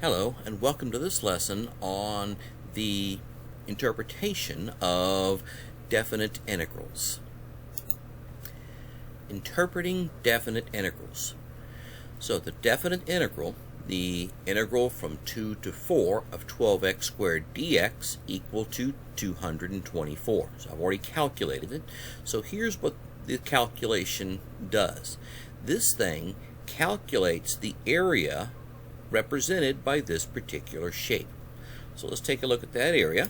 Hello, and welcome to this lesson on the interpretation of definite integrals. Interpreting definite integrals. So the definite integral, the integral from 2 to 4 of 12x squared dx equal to 224. So I've already calculated it. So here's what the calculation does. This thing calculates the area represented by this particular shape. So let's take a look at that area.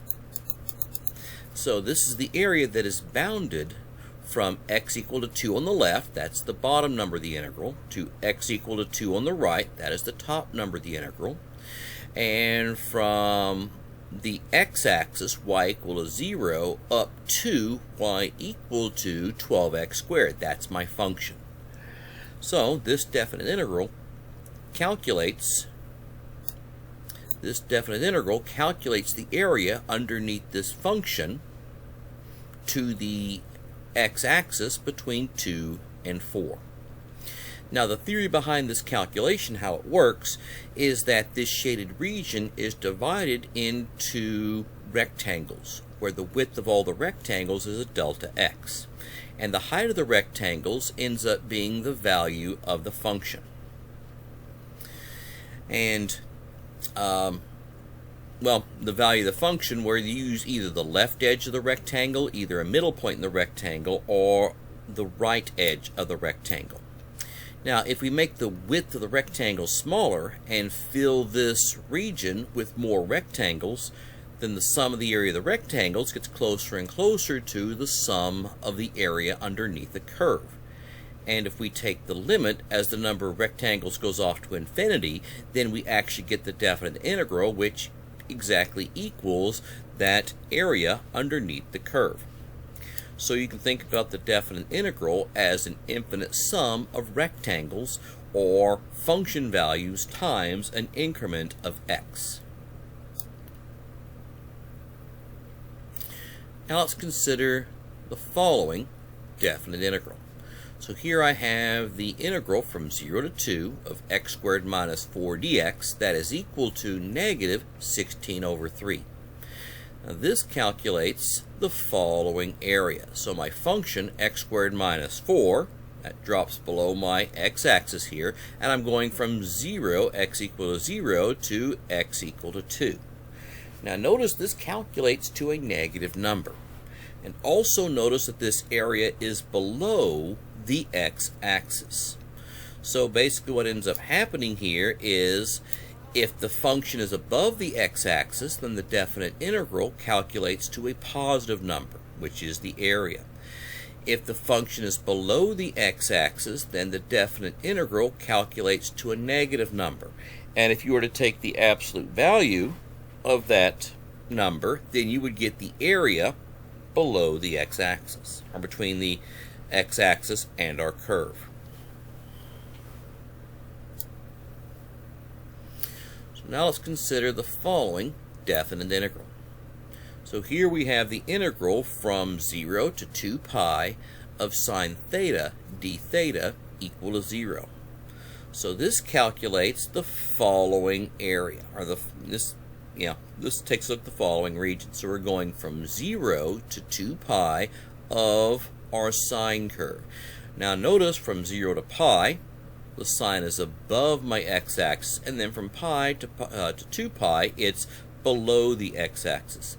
So this is the area that is bounded from x equal to 2 on the left, that's the bottom number of the integral, to x equal to 2 on the right, that is the top number of the integral, and from the x-axis, y equal to 0, up to y equal to 12x squared. That's my function. So this definite integral calculates the area underneath this function to the x-axis between 2 and 4. Now the theory behind this calculation, how it works, is that this shaded region is divided into rectangles, where the width of all the rectangles is a delta x. And the height of the rectangles ends up being the value of the function. And the value of the function where you use either the left edge of the rectangle, either a middle point in the rectangle, or the right edge of the rectangle. Now, if we make the width of the rectangle smaller and fill this region with more rectangles, then the sum of the area of the rectangles gets closer and closer to the sum of the area underneath the curve. And if we take the limit as the number of rectangles goes off to infinity, then we actually get the definite integral, which exactly equals that area underneath the curve. So you can think about the definite integral as an infinite sum of rectangles, or function values times an increment of x. Now let's consider the following definite integral. So here I have the integral from 0 to 2 of x squared minus 4 dx, that is equal to negative 16 over 3. Now this calculates the following area. So my function x squared minus 4, that drops below my x-axis here, and I'm going from 0, x equal to 0, to x equal to 2. Now notice this calculates to a negative number. And also notice that this area is below the x-axis. So basically what ends up happening here is if the function is above the x-axis, then the definite integral calculates to a positive number, which is the area. If the function is below the x-axis, then the definite integral calculates to a negative number. And if you were to take the absolute value of that number, then you would get the area below the x-axis, or between the x-axis and our curve. So now let's consider the following definite integral. So here we have the integral from 0 to 2 pi of sine theta d theta equal to 0. So this calculates the following area, or this takes a look at the following region. So we're going from 0 to 2 pi of our sine curve. Now notice from 0 to pi, the sine is above my x-axis, and then from pi to 2 pi, it's below the x-axis.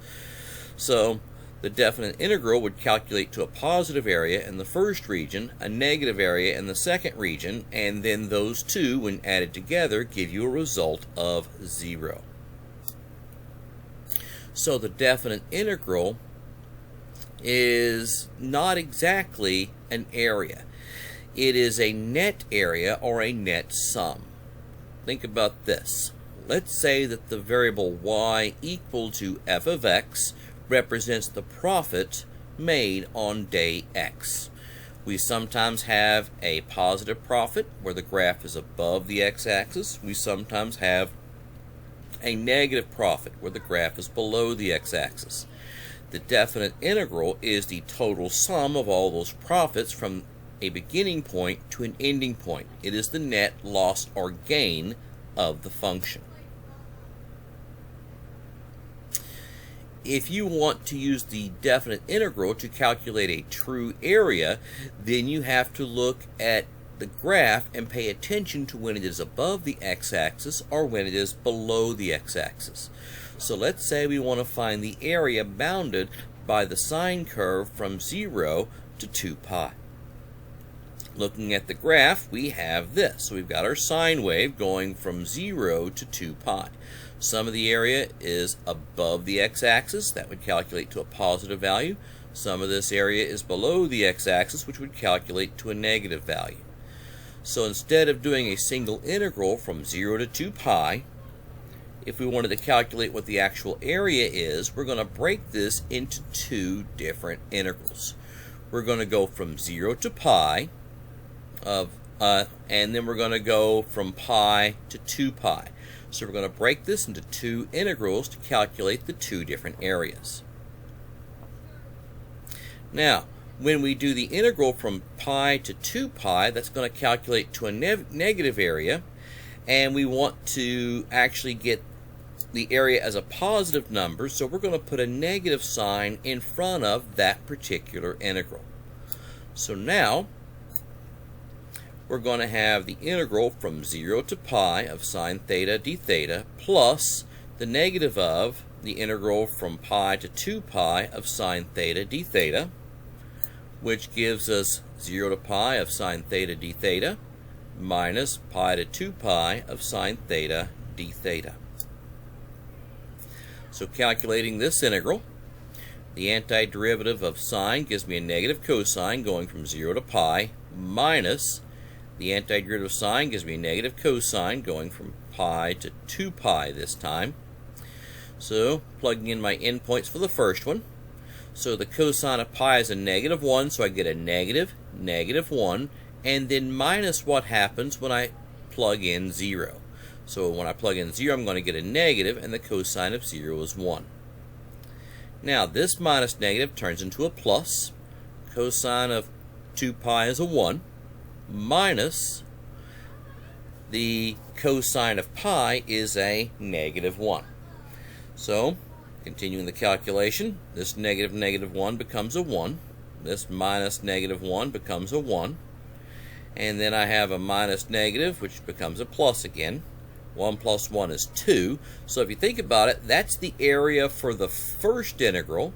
So the definite integral would calculate to a positive area in the first region, a negative area in the second region, and then those two, when added together, give you a result of 0. So the definite integral is not exactly an area. It is a net area, or a net sum. Think about this. Let's say that the variable y equal to f of x represents the profit made on day x. We sometimes have a positive profit where the graph is above the x-axis. We sometimes have a negative profit where the graph is below the x-axis. The definite integral is the total sum of all those profits from a beginning point to an ending point. It is the net loss or gain of the function. if you want to use the definite integral to calculate a true area, then you have to look at the graph and pay attention to when it is above the x-axis or when it is below the x-axis. So let's say we want to find the area bounded by the sine curve from 0 to 2 pi. Looking at the graph, we have this. So we've got our sine wave going from 0 to 2 pi. Some of the area is above the x-axis. That would calculate to a positive value. Some of this area is below the x-axis, which would calculate to a negative value. So instead of doing a single integral from 0 to 2 pi, if we wanted to calculate what the actual area is, we're going to break this into two different integrals. We're going to go from 0 to pi, and then we're going to go from pi to 2 pi. So we're going to break this into two integrals to calculate the two different areas. Now, when we do the integral from pi to 2 pi, that's going to calculate to a negative area, and we want to actually get the area as a positive number, so we're going to put a negative sign in front of that particular integral. So now we're going to have the integral from 0 to pi of sine theta d theta plus the negative of the integral from pi to 2 pi of sine theta d theta, which gives us 0 to pi of sine theta d theta minus pi to 2 pi of sine theta d theta. So calculating this integral, the antiderivative of sine gives me a negative cosine going from 0 to pi minus the antiderivative of sine gives me a negative cosine going from pi to 2 pi this time. So plugging in my endpoints for the first one. So the cosine of pi is a negative 1, so I get a negative, negative 1, and then minus what happens when I plug in 0. So when I plug in 0, I'm going to get a negative, and the cosine of 0 is 1. Now this minus negative turns into a plus. Cosine of 2 pi is a 1, minus the cosine of pi is a negative 1. So continuing the calculation, this negative negative 1 becomes a 1. This minus negative 1 becomes a 1. And then I have a minus negative, which becomes a plus again. 1 plus 1 is 2. So if you think about it, that's the area for the first integral.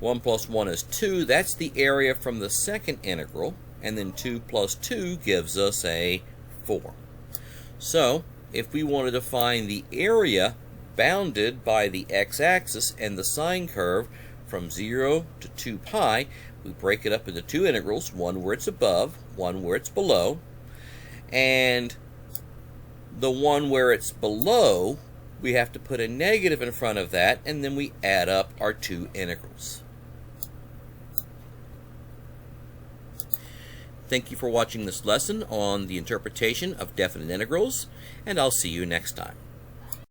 1 plus 1 is 2. That's the area from the second integral. And then 2 plus 2 gives us a 4. So if we wanted to find the area bounded by the x-axis and the sine curve from 0 to 2 pi, we break it up into two integrals, one where it's above, one where it's below. And the one where it's below, we have to put a negative in front of that, and then we add up our two integrals. Thank you for watching this lesson on the interpretation of definite integrals, and I'll see you next time.